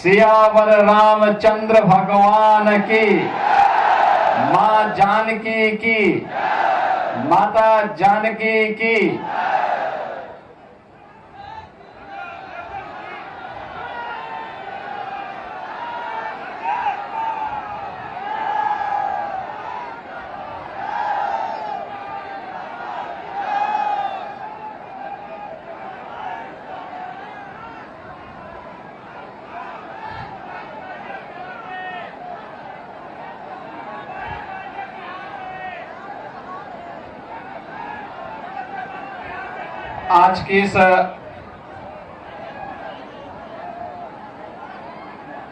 सियावर रामचंद्र भगवान की, मां जानकी की, माता जानकी की। आज की इस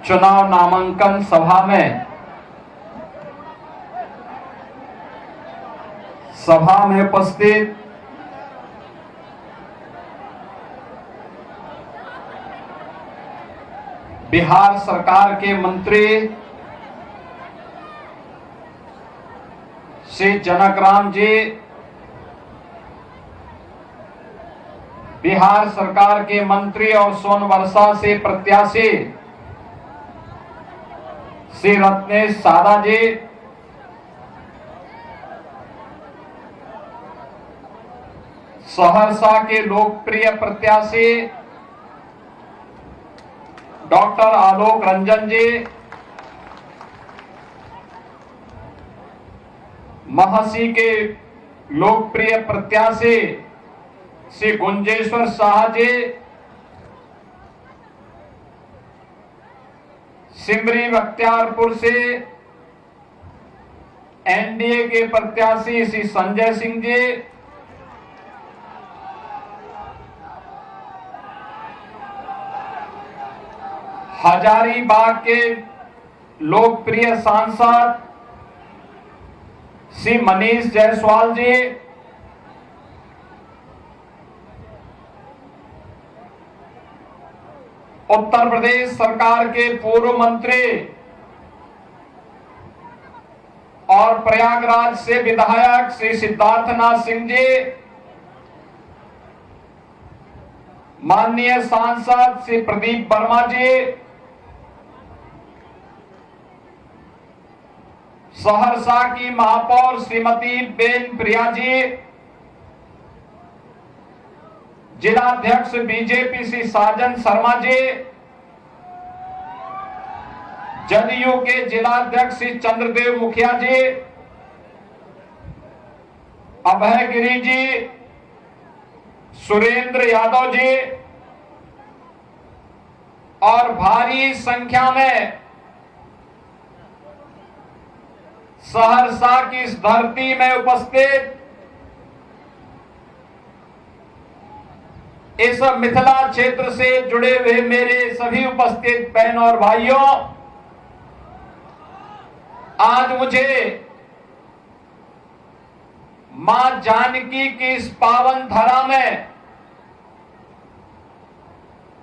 चुनाव नामांकन सभा में उपस्थित बिहार सरकार के मंत्री श्री जनकराम जी, बिहार सरकार के मंत्री और सोनवर्षा से प्रत्याशी श्री रत्नेश सादा जी, सहरसा के लोकप्रिय प्रत्याशी डॉक्टर आलोक रंजन जी, महसी के लोकप्रिय प्रत्याशी श्री गुंजेश्वर शाह जी, सिमरी बख्तियारपुर से एनडीए के प्रत्याशी श्री संजय सिंह जी, हजारीबाग के लोकप्रिय सांसद श्री मनीष जायसवाल जी, उत्तर प्रदेश सरकार के पूर्व मंत्री और प्रयागराज से विधायक श्री सिद्धार्थनाथ सिंह जी, माननीय सांसद श्री प्रदीप वर्मा जी, सहरसा की महापौर श्रीमती बेन प्रिया जी, जिलाध्यक्ष बीजेपी श्री साजन शर्मा जी, जदयू के जिलाध्यक्ष श्री चंद्रदेव मुखिया जी, अभय गिरी जी, सुरेंद्र यादव जी और भारी संख्या में सहरसा की इस धरती में उपस्थित इस मिथिला क्षेत्र से जुड़े हुए मेरे सभी उपस्थित बहनों और भाइयों, आज मुझे मां जानकी की इस पावन धरा में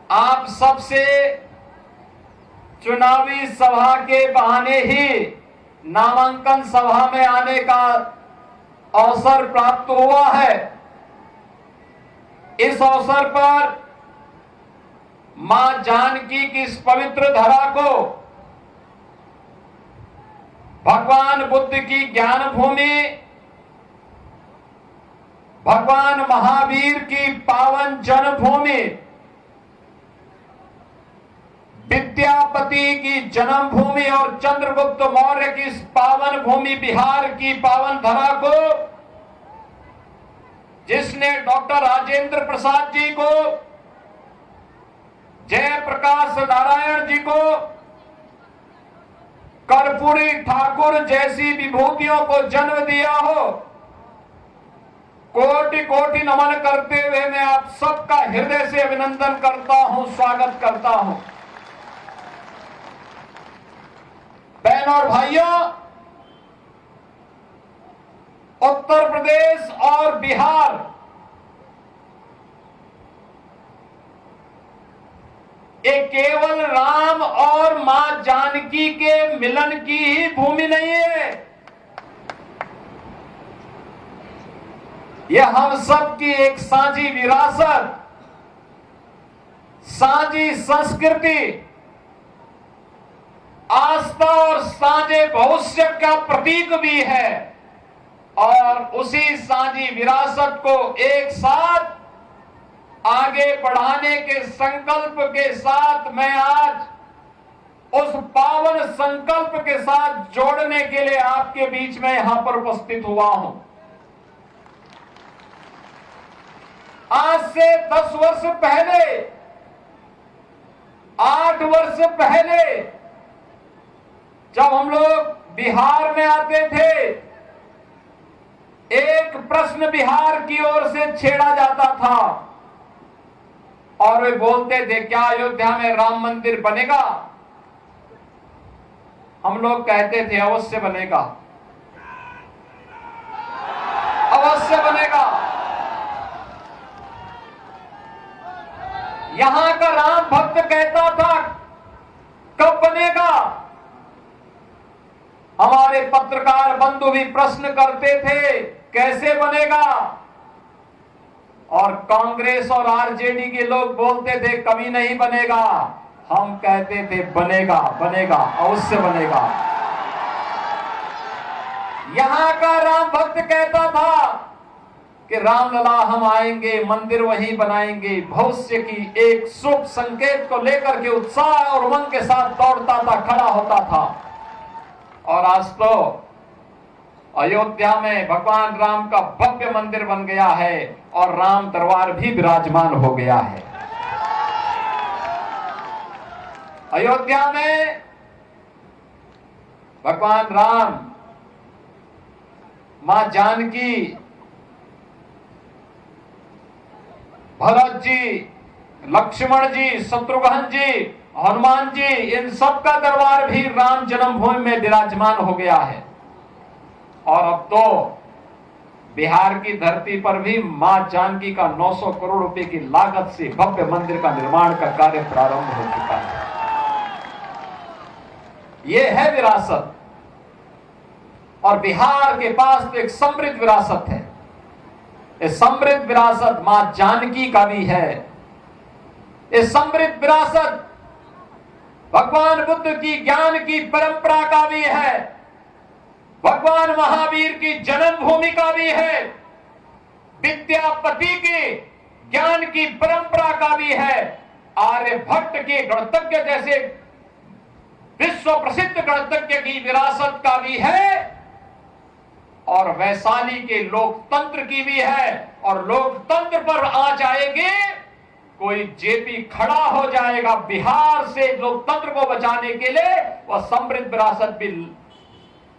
आप सबसे चुनावी सभा के बहाने ही नामांकन सभा में आने का अवसर प्राप्त हुआ है। इस अवसर पर मां जानकी की इस पवित्र धरा को भगवान बुद्ध की ज्ञान भूमि, भगवान महावीर की पावन जन्मभूमि, विद्यापति की जन्मभूमि और चंद्रगुप्त मौर्य की इस पावन भूमि बिहार की पावन धरा को, जिसने डॉक्टर राजेंद्र प्रसाद जी को, जयप्रकाश नारायण जी को, कर्पूरी ठाकुर जैसी विभूतियों को जन्म दिया हो, कोटि कोटि नमन करते हुए मैं आप सबका हृदय से अभिनंदन करता हूं, स्वागत करता हूं। बहनों और भाइयों, उत्तर प्रदेश और बिहार ये केवल राम और मां जानकी के मिलन की ही भूमि नहीं है, यह हम सब की एक साझी विरासत, साझी संस्कृति आस्था और साझे भविष्य का प्रतीक भी है। और उसी साझी विरासत को एक साथ आगे बढ़ाने के संकल्प के साथ मैं आज उस पावन संकल्प के साथ जोड़ने के लिए आपके बीच में यहां पर उपस्थित हुआ हूं। आज से 10 वर्ष पहले, 8 वर्ष पहले जब हम लोग बिहार में आते थे, एक प्रश्न बिहार की ओर से छेड़ा जाता था और वे बोलते थे, क्या अयोध्या में राम मंदिर बनेगा? हम लोग कहते थे अवश्य बनेगा, अवश्य बनेगा। यहां का राम भक्त कहता था कब बनेगा? हमारे पत्रकार बंधु भी प्रश्न करते थे कैसे बनेगा? और कांग्रेस और आरजेडी के लोग बोलते थे कभी नहीं बनेगा। हम कहते थे बनेगा, बनेगा, अवश्य बनेगा। यहां का राम भक्त कहता था कि रामलला हम आएंगे, मंदिर वहीं बनाएंगे। भविष्य की एक शुभ संकेत को लेकर के उत्साह और उमंग के साथ दौड़ता था, खड़ा होता था। और आज तो अयोध्या में भगवान राम का भव्य मंदिर बन गया है और राम दरबार भी विराजमान हो गया है। अयोध्या में भगवान राम, मां जानकी, भरत जी, लक्ष्मण जी, शत्रुघ्न जी, हनुमान जी, इन सब का दरबार भी राम जन्मभूमि में विराजमान हो गया है। और अब तो बिहार की धरती पर भी मां जानकी का 900 करोड़ रुपए की लागत से भव्य मंदिर का निर्माण का कार्य प्रारंभ हो चुका है। यह है विरासत। और बिहार के पास तो एक समृद्ध विरासत है। ये समृद्ध विरासत मां जानकी का भी है। ये समृद्ध विरासत भगवान बुद्ध की ज्ञान की परंपरा का भी है। भगवान महावीर की जन्मभूमि का भी है। विद्यापति के ज्ञान की परंपरा का भी है। आर्यभट्ट के गणतज्ञ जैसे विश्व प्रसिद्ध गणतज्ञ की विरासत का भी है। और वैशाली के लोकतंत्र की भी है। और लोकतंत्र पर आ जाएंगे, कोई जेपी खड़ा हो जाएगा बिहार से लोकतंत्र को बचाने के लिए। वह समृद्ध विरासत भी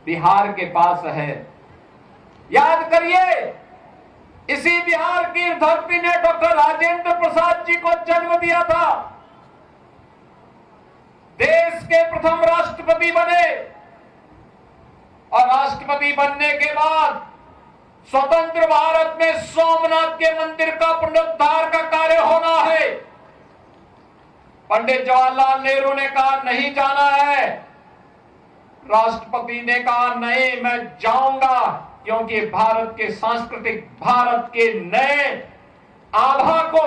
बिहार के पास है। याद करिए, इसी बिहार की धरती ने डॉक्टर राजेंद्र प्रसाद जी को जन्म दिया था। देश के प्रथम राष्ट्रपति बने और राष्ट्रपति बनने के बाद स्वतंत्र भारत में सोमनाथ के मंदिर का पुनरुद्धार का कार्य होना है। पंडित जवाहरलाल नेहरू ने कहा नहीं जाना है। राष्ट्रपति ने कहा नहीं, मैं जाऊंगा, क्योंकि भारत के सांस्कृतिक, भारत के नए आभा को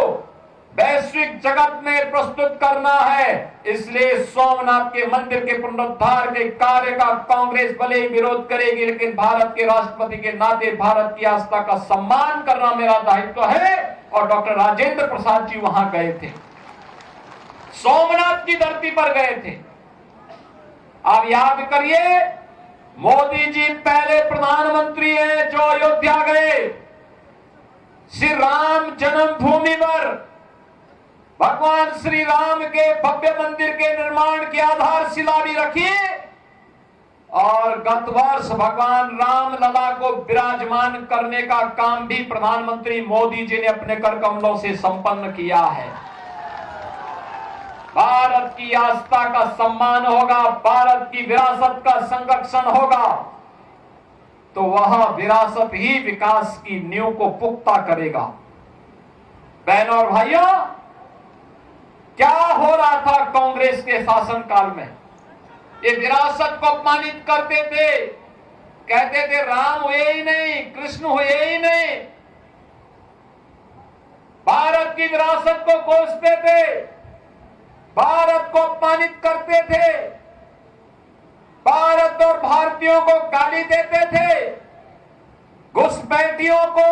वैश्विक जगत में प्रस्तुत करना है। इसलिए सोमनाथ के मंदिर के पुनरुद्धार के कार्य का कांग्रेस भले ही विरोध करेगी, लेकिन भारत के राष्ट्रपति के नाते भारत की आस्था का सम्मान करना मेरा दायित्व है। और डॉक्टर राजेंद्र प्रसाद जी वहां गए थे, सोमनाथ की धरती पर गए थे। आप याद करिए, मोदी जी पहले प्रधानमंत्री हैं जो अयोध्या गए। श्री राम जन्मभूमि पर भगवान श्री राम के भव्य मंदिर के निर्माण की आधारशिला भी रखी। और गत वर्ष भगवान राम लला को विराजमान करने का काम भी प्रधानमंत्री मोदी जी ने अपने कर कमलों से संपन्न किया है। भारत की आस्था का सम्मान होगा, भारत की विरासत का संरक्षण होगा, तो वह विरासत ही विकास की नींव को पुख्ता करेगा। बहनों और भाइयों, क्या हो रहा था कांग्रेस के शासनकाल में? ये विरासत को अपमानित करते थे, कहते थे राम हुए ही नहीं, कृष्ण हुए ही नहीं, भारत की विरासत को कोसते थे, भारत को अपमानित करते थे। भारत और भारतीयों को गाली देते थे, घुसपैठियों को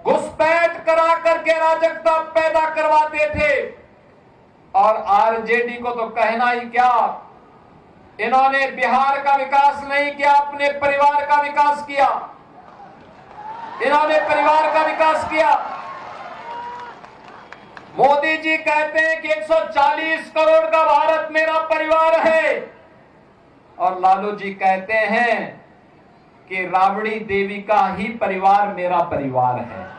घुसपैठ करा करके अराजकता पैदा करवाते थे। और आरजेडी को तो कहना ही क्या, इन्होंने बिहार का विकास नहीं किया, अपने परिवार का विकास किया। इन्होंने परिवार का विकास किया। मोदी जी कहते हैं कि 140 करोड़ का भारत मेरा परिवार है, और लालू जी कहते हैं कि राबड़ी देवी का ही परिवार मेरा परिवार है।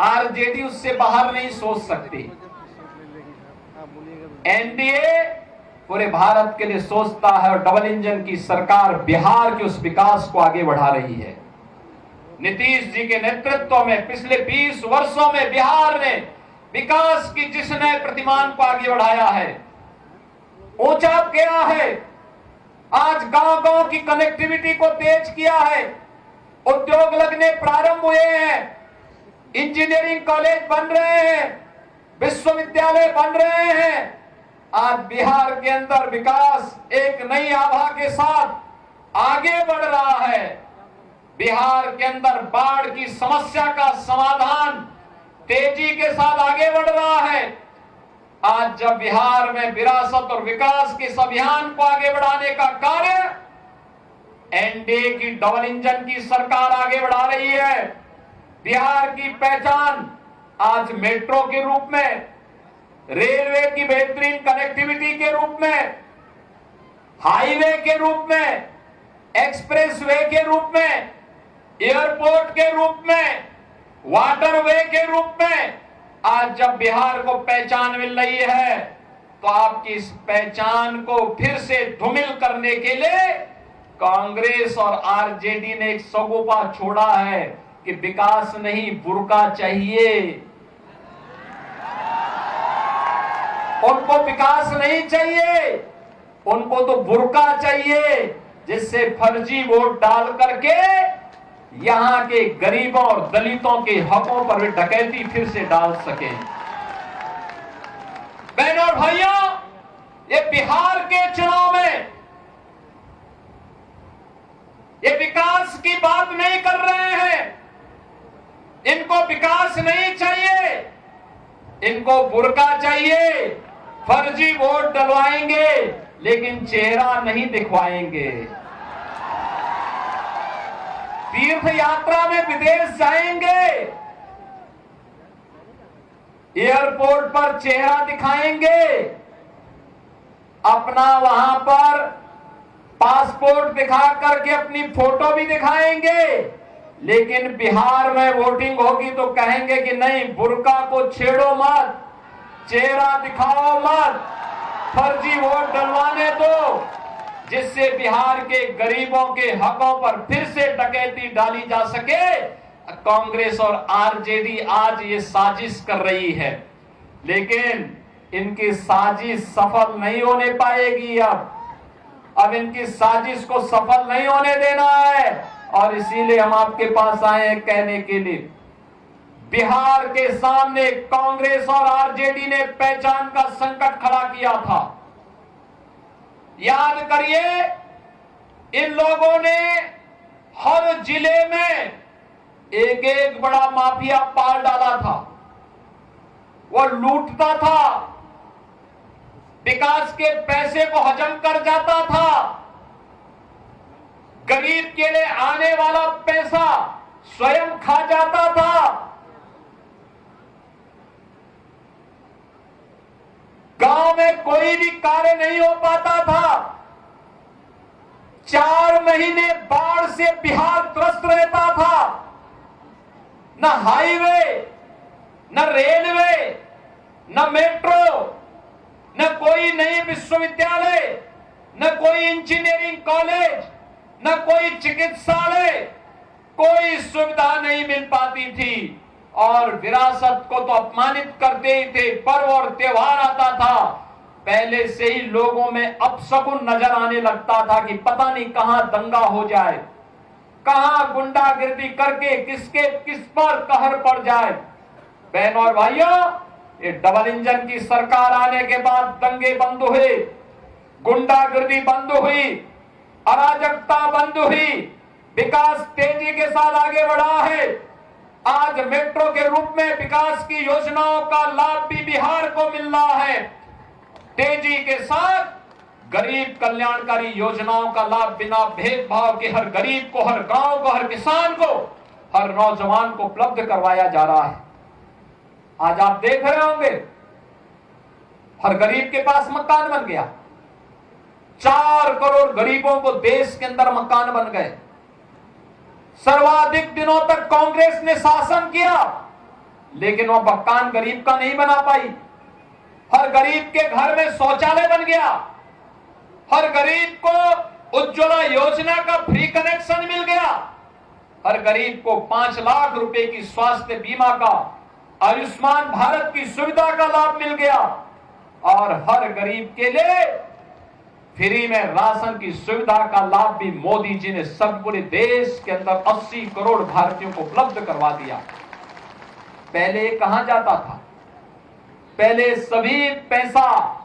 आरजेडी उससे बाहर नहीं सोच सकती। एनडीए पूरे भारत के लिए सोचता है, और डबल इंजन की सरकार बिहार के उस विकास को आगे बढ़ा रही है। नीतीश जी के नेतृत्व में पिछले 20 वर्षों में बिहार ने विकास की जिस नए प्रतिमान को आगे बढ़ाया है, ऊंचा किया है। आज गांव-गांव की कनेक्टिविटी को तेज किया है, उद्योग लगने प्रारंभ हुए हैं, इंजीनियरिंग कॉलेज बन रहे हैं, विश्वविद्यालय बन रहे हैं। आज बिहार के अंदर विकास एक नई आभा के साथ आगे बढ़ रहा है। बिहार के अंदर बाढ़ की समस्या का समाधान तेजी के साथ आगे बढ़ रहा है। आज जब बिहार में विरासत और विकास के इस अभियान को आगे बढ़ाने का कार्य एनडीए की डबल इंजन की सरकार आगे बढ़ा रही है, बिहार की पहचान आज मेट्रो के रूप में, रेलवे की बेहतरीन कनेक्टिविटी के रूप में, हाईवे के रूप में, एक्सप्रेसवे के रूप में, एयरपोर्ट के रूप में, वाटरवे के रूप में आज जब बिहार को पहचान मिल रही है, तो आपकी इस पहचान को फिर से धूमिल करने के लिए कांग्रेस और आरजेडी ने एक सगोपा छोड़ा है कि विकास नहीं बुर्का चाहिए। उनको विकास नहीं चाहिए, उनको तो बुर्का चाहिए, जिससे फर्जी वोट डाल करके यहां के गरीबों और दलितों के हकों पर वे डकैती फिर से डाल सके। बहनों और भाइयों, ये बिहार के चुनाव में ये विकास की बात नहीं कर रहे हैं। इनको विकास नहीं चाहिए, इनको बुर्का चाहिए। फर्जी वोट डलवाएंगे लेकिन चेहरा नहीं दिखवाएंगे। तीर्थ यात्रा में विदेश जाएंगे, एयरपोर्ट पर चेहरा दिखाएंगे, अपना वहां पर पासपोर्ट दिखा करके अपनी फोटो भी दिखाएंगे, लेकिन बिहार में वोटिंग होगी तो कहेंगे कि नहीं, बुर्का को छेड़ो मत, चेहरा दिखाओ मत, फर्जी वोट डलवाने दो, जिससे बिहार के गरीबों के हकों पर फिर से डकैती डाली जा सके। कांग्रेस और आरजेडी आज ये साजिश कर रही है, लेकिन इनकी साजिश सफल नहीं होने पाएगी। अब इनकी साजिश को सफल नहीं होने देना है, और इसीलिए हम आपके पास आए हैं कहने के लिए, बिहार के सामने कांग्रेस और आरजेडी ने पहचान का संकट खड़ा किया था। याद करिए, इन लोगों ने हर जिले में एक एक बड़ा माफिया पाल डाला था। वो लूटता था, विकास के पैसे को हजम कर जाता था, गरीब के लिए आने वाला पैसा स्वयं खा जाता था। गांव में कोई भी कार्य नहीं हो पाता था। 4 महीने बाढ़ से बिहार त्रस्त रहता था। न हाईवे, न रेलवे, न मेट्रो, न कोई नई विश्वविद्यालय, न कोई इंजीनियरिंग कॉलेज, न कोई चिकित्सालय, कोई सुविधा नहीं मिल पाती थी। और विरासत को तो अपमानित करते ही थे। पर्व और त्योहार आता था, पहले से ही लोगों में अपशकुन नजर आने लगता था कि पता नहीं कहां दंगा हो जाए, कहां गुंडागिर्दी करके किसके किस पर कहर पड़ जाए। बहनों और भाइयों, ये डबल इंजन की सरकार आने के बाद दंगे बंद हुए, गुंडागर्दी बंद हुई, अराजकता बंद हुई, विकास तेजी के साथ आगे बढ़ा है। आज मेट्रो के रूप में विकास की योजनाओं का लाभ भी बिहार को मिल रहा है। तेजी के साथ गरीब कल्याणकारी योजनाओं का लाभ बिना भेदभाव के हर गरीब को, हर गांव को, हर किसान को, हर नौजवान को उपलब्ध करवाया जा रहा है। आज आप देख रहे होंगे हर गरीब के पास मकान बन गया। 4 करोड़ गरीबों को देश के अंदर मकान बन गए। सर्वाधिक दिनों तक कांग्रेस ने शासन किया, लेकिन वह मकान गरीब का नहीं बना पाई। हर गरीब के घर में शौचालय बन गया। हर गरीब को उज्ज्वला योजना का फ्री कनेक्शन मिल गया। हर गरीब को 5 लाख रुपए की स्वास्थ्य बीमा का, आयुष्मान भारत की सुविधा का लाभ मिल गया। और हर गरीब के लिए फ्री में राशन की सुविधा का लाभ भी मोदी जी ने सब पूरे देश के अंदर 80 करोड़ भारतीयों को उपलब्ध करवा दिया। पहले कहां जाता था? पहले सभी पैसा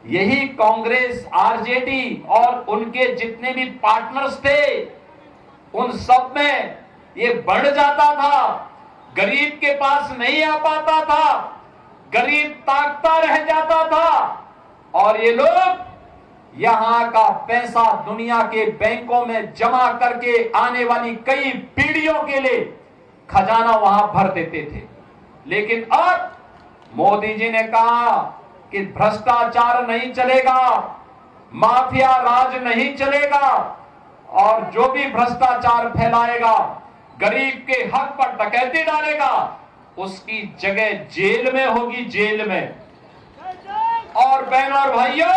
यही कांग्रेस, आरजेडी और उनके जितने भी पार्टनर्स थे, उन सब में ये बढ़ जाता था। गरीब के पास नहीं आ पाता था, गरीब ताकता रह जाता था। और ये लोग यहां का पैसा दुनिया के बैंकों में जमा करके आने वाली कई पीढ़ियों के लिए खजाना वहां भर देते थे। लेकिन अब मोदी जी ने कहा कि भ्रष्टाचार नहीं चलेगा, माफिया राज नहीं चलेगा, और जो भी भ्रष्टाचार फैलाएगा, गरीब के हक पर डकैती डालेगा, उसकी जगह जेल में होगी, जेल में। और बहनों और भाइयों,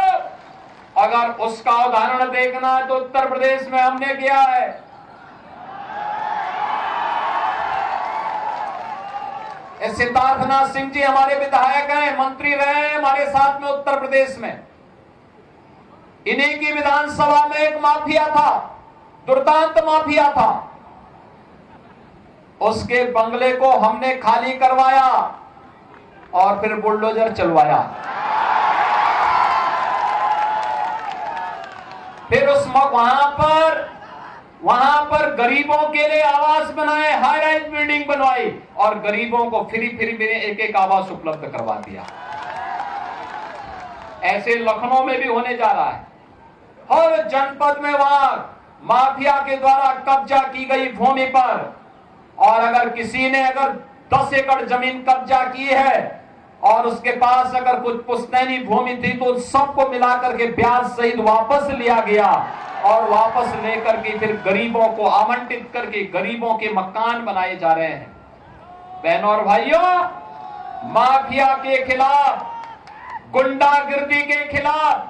अगर उसका उदाहरण देखना है तो उत्तर प्रदेश में हमने किया है। सिद्धार्थनाथ सिंह जी हमारे विधायक हैं, मंत्री रहे हैं हमारे साथ में उत्तर प्रदेश में। इन्हीं की विधानसभा में एक माफिया था, दुर्दांत माफिया था। उसके बंगले को हमने खाली करवाया और फिर बुलडोजर चलवाया। फिर उस वहां पर गरीबों के लिए आवास बनाए, हाई राइज बिल्डिंग बनवाई और गरीबों को फ्री में एक आवास उपलब्ध करवा दिया। ऐसे लखनऊ में भी होने जा रहा है। हर जनपद में वहां माफिया के द्वारा कब्जा की गई भूमि पर, और अगर किसी ने 10 एकड़ जमीन कब्जा की है और उसके पास अगर कुछ पुश्तैनी भूमि थी तो सबको मिलाकर के ब्याज सहित वापस लिया गया, और वापस लेकर के फिर गरीबों को आवंटित करके गरीबों के मकान बनाए जा रहे हैं। बहनों और भाइयों, माफिया के खिलाफ, गुंडागिर्दी के खिलाफ,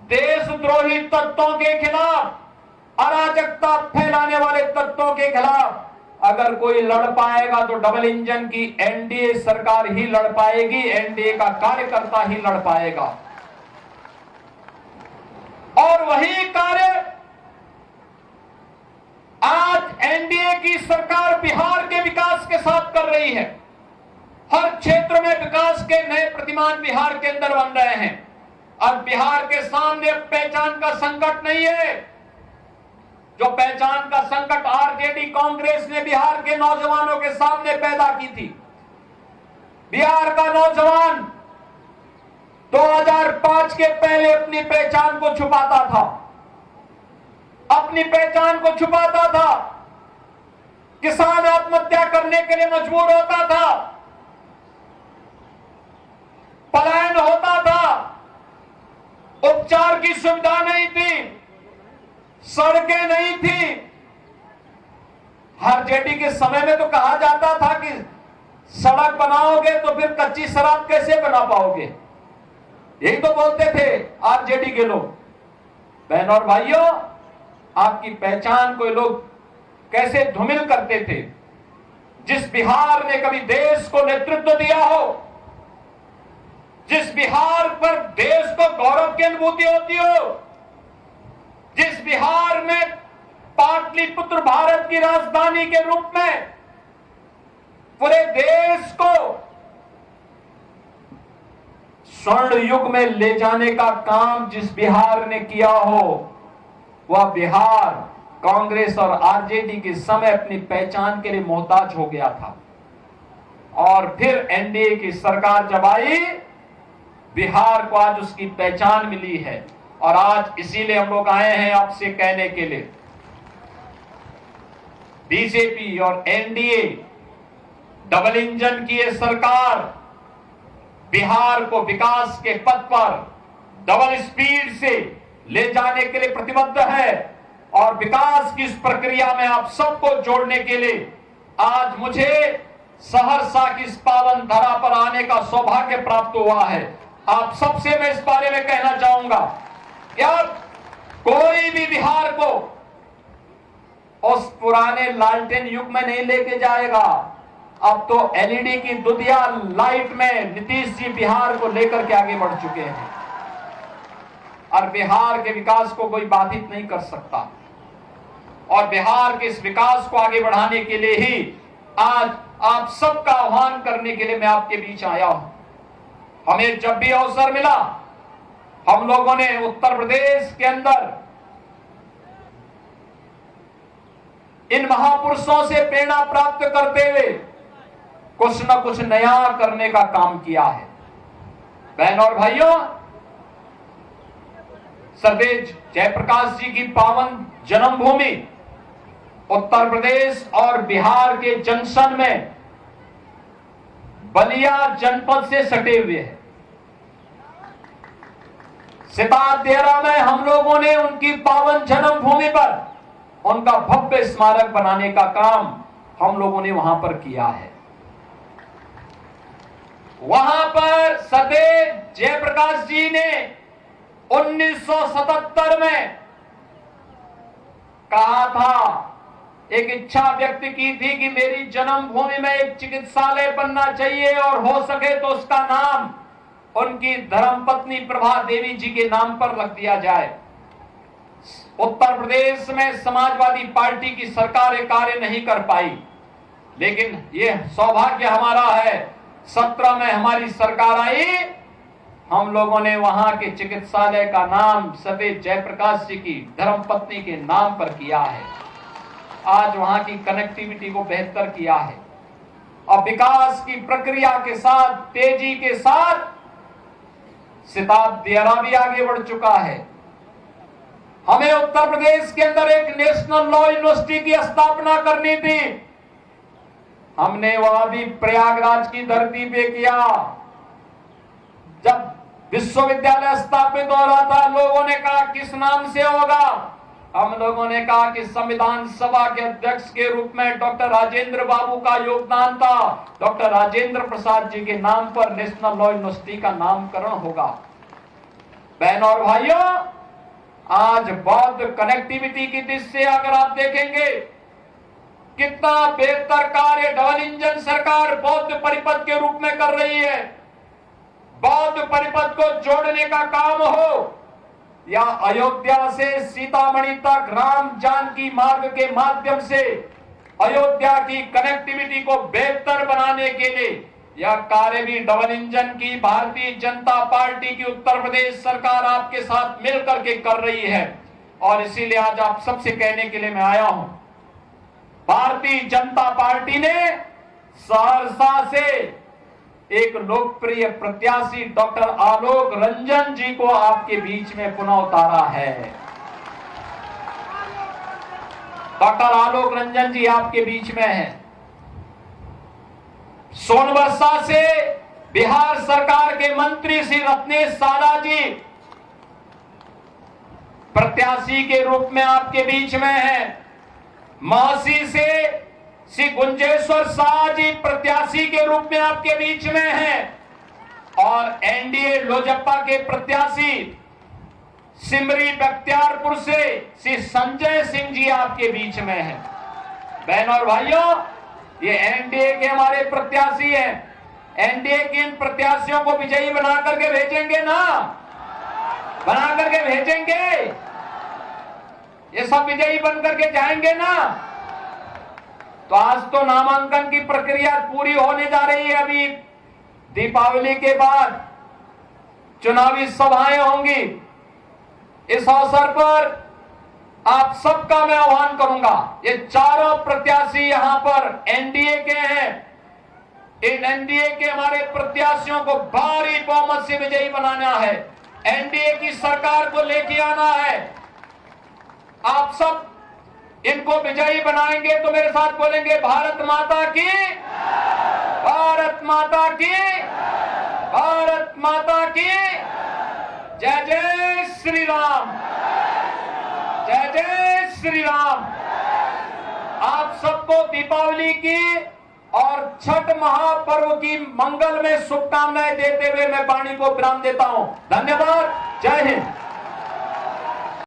देशद्रोही तत्वों के खिलाफ, अराजकता फैलाने वाले तत्वों के खिलाफ अगर कोई लड़ पाएगा तो डबल इंजन की एनडीए सरकार ही लड़ पाएगी, एनडीए का कार्यकर्ता ही लड़ पाएगा। और वही कार्य आज एनडीए की सरकार बिहार के विकास के साथ कर रही है। हर क्षेत्र में विकास के नए प्रतिमान बिहार के अंदर बन रहे हैं। अब बिहार के सामने पहचान का संकट नहीं है। जो पहचान का संकट आरजेडी कांग्रेस ने बिहार के नौजवानों के सामने पैदा की थी। बिहार का नौजवान 2005 के पहले अपनी पहचान को छुपाता था, अपनी पहचान को छुपाता था। किसान आत्महत्या करने के लिए मजबूर होता था, पलायन होता था, उपचार की सुविधा नहीं थी, सड़कें नहीं थी। आरजेडी के समय में तो कहा जाता था कि सड़क बनाओगे तो फिर कच्ची शराब कैसे बना पाओगे, यही तो बोलते थे आरजेडी के लोग। बहनों और भाइयों, आपकी पहचान को लोग कैसे धूमिल करते थे। जिस बिहार ने कभी देश को नेतृत्व दिया हो, जिस बिहार पर देश को गौरव की अनुभूति होती हो, जिस बिहार में पाटलिपुत्र भारत की राजधानी के रूप में पूरे देश को स्वर्ण युग में ले जाने का काम जिस बिहार ने किया हो, वह बिहार कांग्रेस और आरजेडी के समय अपनी पहचान के लिए मोहताज हो गया था। और फिर एनडीए की सरकार जब आई, बिहार को आज उसकी पहचान मिली है। और आज इसीलिए हम लोग आए हैं आपसे कहने के लिए, बीजेपी और एनडीए डबल इंजन की ये सरकार बिहार को विकास के पथ पर डबल स्पीड से ले जाने के लिए प्रतिबद्ध है। और विकास की इस प्रक्रिया में आप सबको जोड़ने के लिए आज मुझे सहरसा की इस पावन धरा पर आने का सौभाग्य प्राप्त हुआ है। आप सबसे मैं इस बारे में कहना चाहूंगा कि अब कोई भी बिहार को उस पुराने लालटेन युग में नहीं लेके जाएगा। अब तो एलईडी की दुधिया लाइट में नीतीश जी बिहार को लेकर के आगे बढ़ चुके हैं और बिहार के विकास को कोई बाधित नहीं कर सकता। और बिहार के इस विकास को आगे बढ़ाने के लिए ही आज आप सबका आह्वान करने के लिए मैं आपके बीच आया हूं। हमें जब भी अवसर मिला, हम लोगों ने उत्तर प्रदेश के अंदर इन महापुरुषों से प्रेरणा प्राप्त करते हुए कुछ न कुछ नया करने का काम किया है। बहनों और भाइयों, सरदेव जयप्रकाश जी की पावन जन्मभूमि उत्तर प्रदेश और बिहार के जंक्शन में बलिया जनपद से सटे हुए है। सितादेरा में हम लोगों ने उनकी पावन जन्मभूमि पर उनका भव्य स्मारक बनाने का काम हम लोगों ने वहां पर किया है। वहां पर सदैव जयप्रकाश जी ने 1977 में कहा था, एक इच्छा व्यक्त की थी कि मेरी जन्मभूमि में एक चिकित्सालय बनना चाहिए और हो सके तो उसका नाम उनकी धर्मपत्नी प्रभा देवी जी के नाम पर रख दिया जाए। उत्तर प्रदेश में समाजवादी पार्टी की सरकार ये कार्य नहीं कर पाई, लेकिन ये सौभाग्य हमारा है 17 में हमारी सरकार आई, हम लोगों ने वहां के चिकित्सालय का नाम सदैव जयप्रकाश जी की धर्मपत्नी के नाम पर किया है। आज वहां की कनेक्टिविटी को बेहतर किया है और विकास की प्रक्रिया के साथ, तेजी के साथ सितादेरा भी आगे बढ़ चुका है। हमें उत्तर प्रदेश के अंदर एक नेशनल लॉ यूनिवर्सिटी की स्थापना करनी थी, हमने वह भी प्रयागराज की धरती पे किया। जब विश्वविद्यालय स्थापित हो रहा था, लोगों ने कहा किस नाम से होगा, हम लोगों ने कहा कि संविधान सभा के अध्यक्ष के रूप में डॉक्टर राजेंद्र बाबू का योगदान था, डॉक्टर राजेंद्र प्रसाद जी के नाम पर नेशनल लॉ यूनिवर्सिटी का नामकरण होगा। बहनों और भाइयों, आज बौद्ध कनेक्टिविटी की दृष्टि से अगर आप देखेंगे कितना बेहतर कार्य डबल इंजन सरकार बौद्ध परिपथ के रूप में कर रही है। बौद्ध परिपथ को जोड़ने का काम हो या अयोध्या से सीतामढ़ी तक राम जानकी मार्ग के माध्यम से अयोध्या की कनेक्टिविटी को बेहतर बनाने के लिए यह कार्य भी डबल इंजन की भारतीय जनता पार्टी की उत्तर प्रदेश सरकार आपके साथ मिलकर के कर रही है। और इसीलिए आज आप सबसे कहने के लिए मैं आया हूं, भारतीय जनता पार्टी ने सहरसा से एक लोकप्रिय प्रत्याशी डॉक्टर आलोक रंजन जी को आपके बीच में पुनः उतारा है। डॉक्टर आलोक रंजन जी आपके बीच में हैं। सोनबरसा से बिहार सरकार के मंत्री श्री रत्नेश साला जी प्रत्याशी के रूप में आपके बीच में हैं। महसी से श्री गुंजेश्वर शाह जी प्रत्याशी के रूप में आपके बीच में हैं और एनडीए लोजपा के प्रत्याशी सिमरी बख्तियारपुर से श्री संजय सिंह जी आपके बीच में हैं। बहनों और भाइयों, ये एनडीए के हमारे प्रत्याशी हैं। एनडीए के इन प्रत्याशियों को विजयी बना करके भेजेंगे ना, बना करके भेजेंगे, ये सब विजयी बन करके जाएंगे ना। तो आज तो नामांकन की प्रक्रिया पूरी होने जा रही है। अभी दीपावली के बाद चुनावी सभाएं होंगी। इस अवसर पर आप सबका मैं आह्वान करूंगा। ये चारों प्रत्याशी यहां पर एनडीए के हैं। इन एनडीए के हमारे प्रत्याशियों को भारी बहुमत से विजयी बनाना है। एनडीए की सरकार को लेके आना है। आप सब इनको विजयी बनाएंगे तो मेरे साथ बोलेंगे भारत माता की, भारत माता की, भारत माता की जय जय श्री राम, जय जय श्री राम। आप सबको दीपावली की और छठ महापर्व की मंगल में शुभकामनाएं देते हुए मैं वाणी को विराम देता हूं। धन्यवाद। जय हिंद।